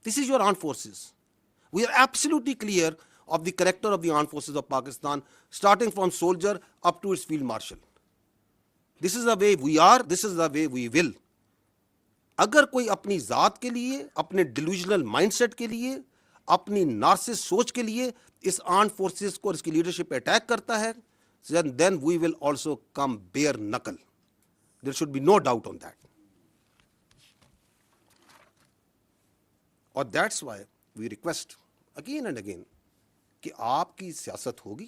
This is your armed forces. We are absolutely clear of the character of the armed forces of Pakistan, starting from soldier up to its field marshal. This is the way we are, this is the way we will. اگر کوئی اپنی ذات کے لیے, اپنے delusional mind set کے لیے, اپنی نارسس سوچ کے لیے اس آرمڈ فورسز کو اور اس کی لیڈرشپ پہ اٹیک کرتا ہے, then we will also come bare knuckle. There should be no doubt on that. اور that's why we request again and again کہ آپ کی سیاست ہوگی.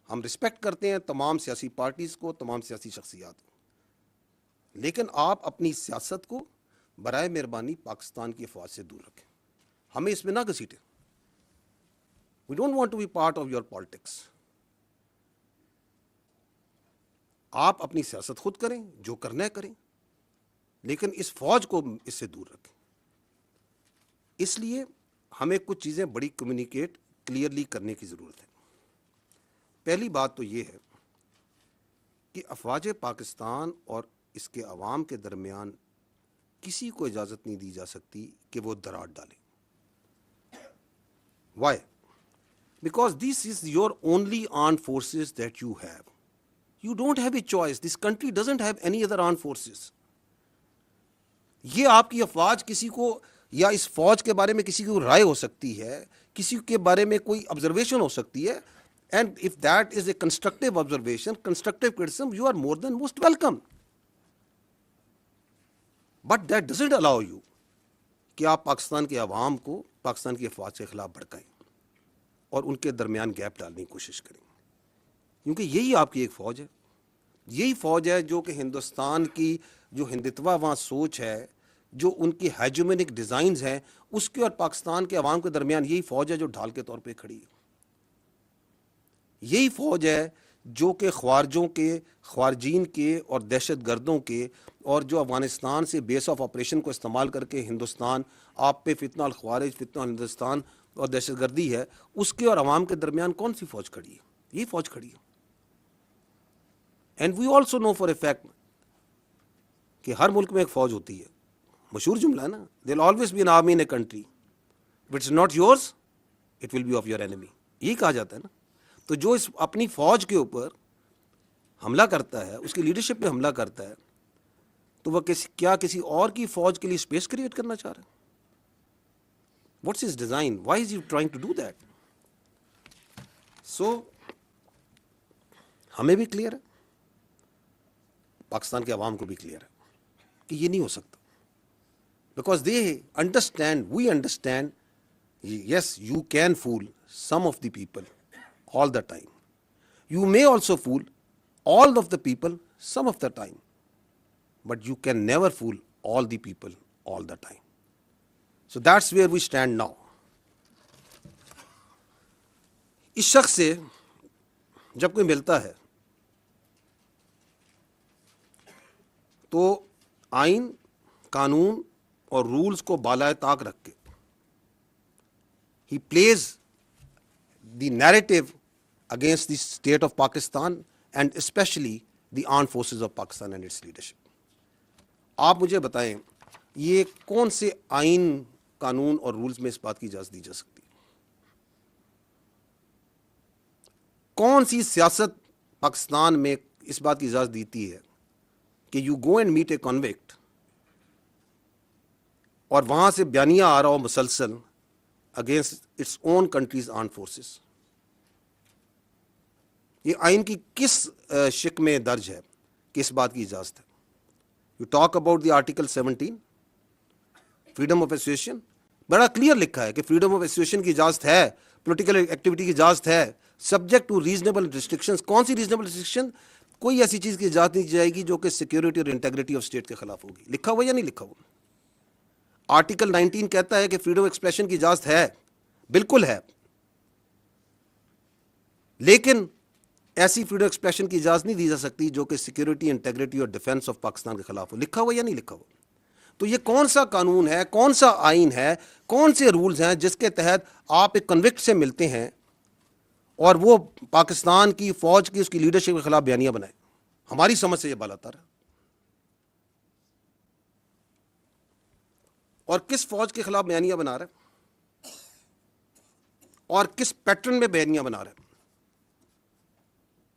ہم رسپیکٹ کرتے ہیں تمام سیاسی پارٹیز کو, تمام سیاسی شخصیات کو, لیکن آپ اپنی سیاست کو برائے مہربانی پاکستان کی افواج سے دور رکھیں. ہمیں اس میں نہ گھسیٹیں. We don't want to be part of your politics. آپ اپنی سیاست خود کریں, جو کرنا ہے کریں, لیکن اس فوج کو اس سے دور رکھیں. اس لیے ہمیں کچھ چیزیں بڑی کمیونیکیٹ کلیئرلی کرنے کی ضرورت ہے. پہلی بات تو یہ ہے کہ افواج پاکستان اور اس کے عوام کے درمیان کسی کو اجازت نہیں دی جا سکتی کہ وہ درار ڈالے. Why? Because this is your only armed forces that you have. You don't have a choice. This country doesn't have any other armed forces. یہ آپ کی افواج کسی کو, یا اس فوج کے بارے میں کسی کو رائے ہو سکتی ہے, کسی کے بارے میں کوئی آبزرویشن ہو سکتی ہے, and if that is a constructive observation, constructive criticism, you are more than most welcome. But that doesn't allow you کہ آپ پاکستان کے عوام کو پاکستان کی افواج کے خلاف بھڑکائیں اور ان کے درمیان گیپ ڈالنے کی کوشش کریں. کیونکہ یہی آپ کی ایک فوج ہے. یہی فوج ہے جو کہ ہندوستان کی جو ہندتوا وہاں سوچ ہے, جو ان کی ہیجومینک ڈیزائنز ہیں, اس کے اور پاکستان کے عوام کے درمیان یہی فوج ہے جو ڈھال کے طور پہ کھڑی ہے. یہی فوج ہے جو کہ خوارجوں کے, خوارجین کے اور دہشت گردوں کے, اور جو افغانستان سے بیس آف آپریشن کو استعمال کر کے ہندوستان آپ پہ فتنہ الخوارج, فتنہ ہندوستان اور دہشت گردی ہے, اس کے اور عوام کے درمیان کون سی فوج کھڑی ہے؟ یہی فوج کھڑی ہے. And we also know for a fact کہ ہر ملک میں ایک فوج ہوتی ہے. مشہور جملہ ہے نا, there will always be an army in a country, if it's not yours it will be of your enemy. یہی کہا جاتا ہے نا. تو جو اس اپنی فوج کے اوپر حملہ کرتا ہے, اس کی لیڈرشپ پہ حملہ کرتا ہے, تو وہ کیا کسی اور کی فوج کے لیے اسپیس کریٹ کرنا چاہ رہا ہے؟ What's his design? Why is you trying to do that? So ہمیں بھی کلیئر ہے, پاکستان کے عوام کو بھی کلیئر ہے کہ یہ نہیں ہو سکتا. Because they understand, we understand, yes you can fool some of the people all the time. You may also fool all of the people some of the time, but you can never fool all the people all the time. So that's where we stand now. اس شخص سے جب کوئی ملتا ہے تو آئین, قانون اور رولز کو بالائے طاق رکھ کے he plays the narrative against the state of Pakistan and especially the armed forces of Pakistan and its leadership. آپ مجھے بتائیں یہ کون سے آئین, قانون اور رولز میں اس بات کی اجازت دی جا سکتی ہے؟ کون سی سیاست پاکستان میں اس بات کی اجازت دیتی ہے کہ you go and meet a convict اور وہاں سے بیانیہ آ رہا ہو مسلسل against its own countries armed forces? یہ آئین کی کس شق میں درج ہے کہ اس بات کی اجازت ہے؟ You talk about the article 17 freedom of association, بڑا کلیئر لکھا ہے کہ فریڈم آف ایسوسیشن کی اجازت ہے, پولیٹیکل ایکٹیویٹی کی اجازت ہے, سبجیکٹ ٹو ریزنیبل ریسٹرکشنز. کون سی ریزنیبل ریسٹرکشن؟ کوئی ایسی چیز کی اجازت نہیں دی جائے گی جو کہ سیکورٹی اور انٹیگریٹی آف اسٹیٹ کے خلاف ہوگی. لکھا ہوا یا نہیں لکھا ہوا؟ آرٹیکل 19 کہتا ہے کہ فریڈم ایکسپریشن کی اجازت ہے, بالکل ہے, لیکن ایسی فریڈم ایکسپریشن کی اجازت نہیں دی جا سکتی جو کہ سیکورٹی, انٹیگریٹی اور ڈیفنس آف پاکستان کے خلاف ہو. لکھا ہوا یا نہیں لکھا ہوا؟ تو یہ کون سا قانون ہے, کون سا آئین ہے, کون سے رولز ہیں جس کے تحت آپ ایک کنوکٹ سے ملتے ہیں اور وہ پاکستان کی فوج کی, اس کی لیڈرشپ کے خلاف بیانیہ بنائے؟ ہماری سمجھ سے یہ بالاتر ہے. اور کس فوج کے خلاف بیانیہ بنا رہا ہے؟ اور کس پیٹرن میں بیانیاں بنا رہا ہے.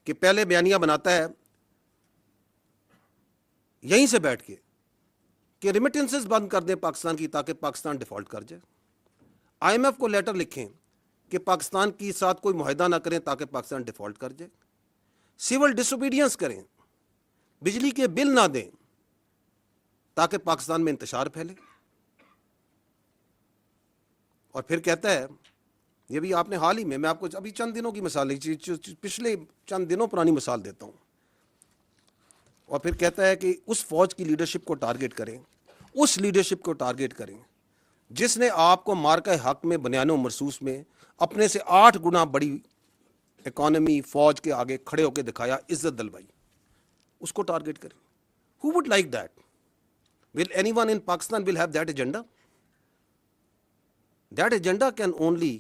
کہ پہلے بیانیاں بناتا ہے یہیں سے بیٹھ کے کہ ریمیٹنسز بند کر دیں پاکستان کی تاکہ پاکستان ڈیفالٹ کر جائے. آئی ایم ایف کو لیٹر لکھیں کہ پاکستان کے ساتھ کوئی معاہدہ نہ کریں تاکہ پاکستان ڈیفالٹ کر جائے. سول ڈس اوبیڈینس کریں, بجلی کے بل نہ دیں تاکہ پاکستان میں انتشار پھیلے. اور پھر کہتا ہے, یہ بھی آپ نے حال ہی میں آپ کو ابھی چند دنوں کی مثال, پچھلے چند دنوں پرانی مثال دیتا ہوں. اور پھر کہتا ہے کہ اس فوج کی لیڈرشپ کو ٹارگٹ کریں, اس لیڈرشپ کو ٹارگٹ کریں جس نے آپ کو مارکہ حق میں بنیان و مرصوص میں اپنے سے 8 گنا بڑی اکانومی فوج کے آگے کھڑے ہو کے دکھایا, عزت دلوائی. اس کو ٹارگٹ کریں. Who would like that? Will anyone in Pakistan will have that agenda? That agenda can only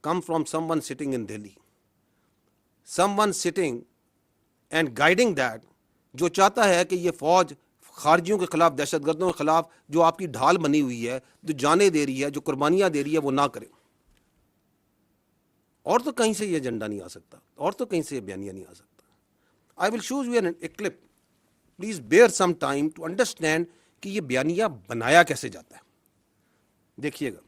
come from someone sitting in Delhi. Someone sitting and guiding that, جو چاہتا ہے کہ یہ فوج خارجیوں کے خلاف, دہشت گردوں کے خلاف جو آپ کی ڈھال بنی ہوئی ہے, جو جانیں دے رہی ہے, جو قربانیاں دے رہی ہے, وہ نہ کریں. اور تو کہیں سے یہ ایجنڈا نہیں آ سکتا, اور تو کہیں سے یہ بیانیہ نہیں آ سکتا. I will show you a clip. Please bear some time to understand کہ یہ بیانیہ بنایا کیسے جاتا ہے. دیکھیے گا,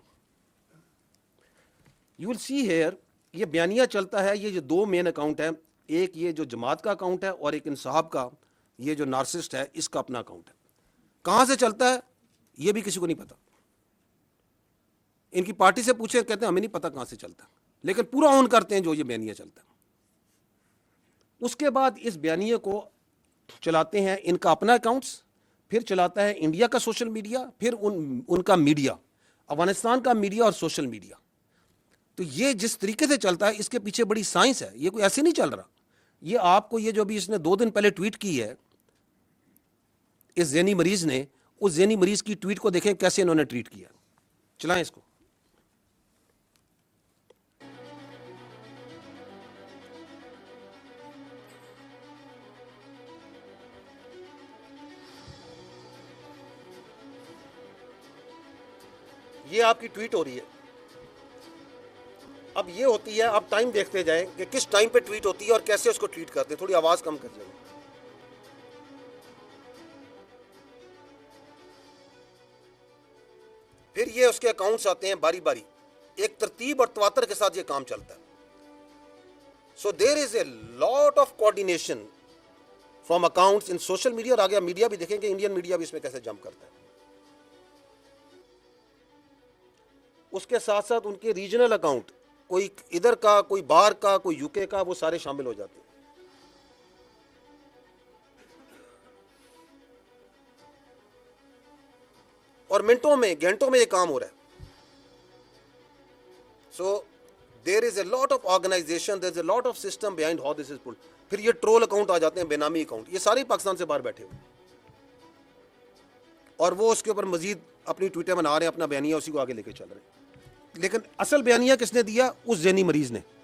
you will see here, یہ بیانیہ چلتا ہے. یہ جو 2 مین اکاؤنٹ ہے, ایک یہ جو جماعت کا اکاؤنٹ ہے اور ایک انصاف کا, یہ جو نارسسٹ ہے اس کا اپنا اکاؤنٹ ہے. کہاں سے چلتا ہے یہ بھی کسی کو نہیں پتا. ان کی پارٹی سے پوچھیں, کہتے ہیں ہمیں نہیں پتا کہاں سے چلتا, لیکن پورا آن کرتے ہیں جو یہ بیانیہ چلتا ہے. اس کے بعد اس بیانیے کو چلاتے ہیں ان کا اپنا اکاؤنٹس, پھر چلاتا ہے انڈیا کا سوشل میڈیا, پھر ان کا میڈیا, افغانستان کا میڈیا اور سوشل میڈیا. تو یہ جس طریقے سے چلتا ہے اس کے پیچھے بڑی سائنس ہے. یہ کوئی ایسے نہیں چل رہا. یہ آپ کو یہ جو بھی اس نے 2 دن پہلے ٹویٹ کی ہے اس ذہنی مریض نے, اس ذہنی مریض کی ٹویٹ کو دیکھیں کیسے انہوں نے ٹویٹ کیا. چلائیں اس کو. یہ آپ کی ٹویٹ ہو رہی ہے. اب یہ ہوتی ہے, آپ ٹائم دیکھتے جائیں کہ کس ٹائم پہ ٹویٹ ہوتی ہے اور کیسے اس کو ٹویٹ کرتے ہیں. تھوڑی آواز کم کر جائیں. پھر یہ اس کے اکاؤنٹس آتے ہیں باری باری, ایک ترتیب اور تواتر کے ساتھ یہ کام چلتا ہے. So there is a lot of coordination from accounts in social media. اور آگے میڈیا بھی دیکھیں کہ انڈین میڈیا بھی اس میں کیسے جمپ کرتا ہے. اس کے ساتھ ساتھ ان کے ریجنل اکاؤنٹ, کوئی ادھر کا, کوئی باہر کا, کوئی یو کے کا, وہ سارے شامل ہو جاتے ہیں. اور منٹوں میں, گھنٹوں میں یہ کام ہو رہا ہے. So there is a lot of organisation, there is a lot of system behind how this is pulled. پھر یہ ٹرول اکاؤنٹ آ جاتے ہیں, بے نامی اکاؤنٹ, یہ سارے پاکستان سے باہر بیٹھے ہوئے, اور وہ اس کے اوپر مزید اپنی ٹویٹیں بنا رہے ہیں, اپنا بیانیہ اسی کو آگے لے کے چل رہے ہیں. لیکن اصل بیانیہ کس نے دیا؟ اس ذہنی مریض نے.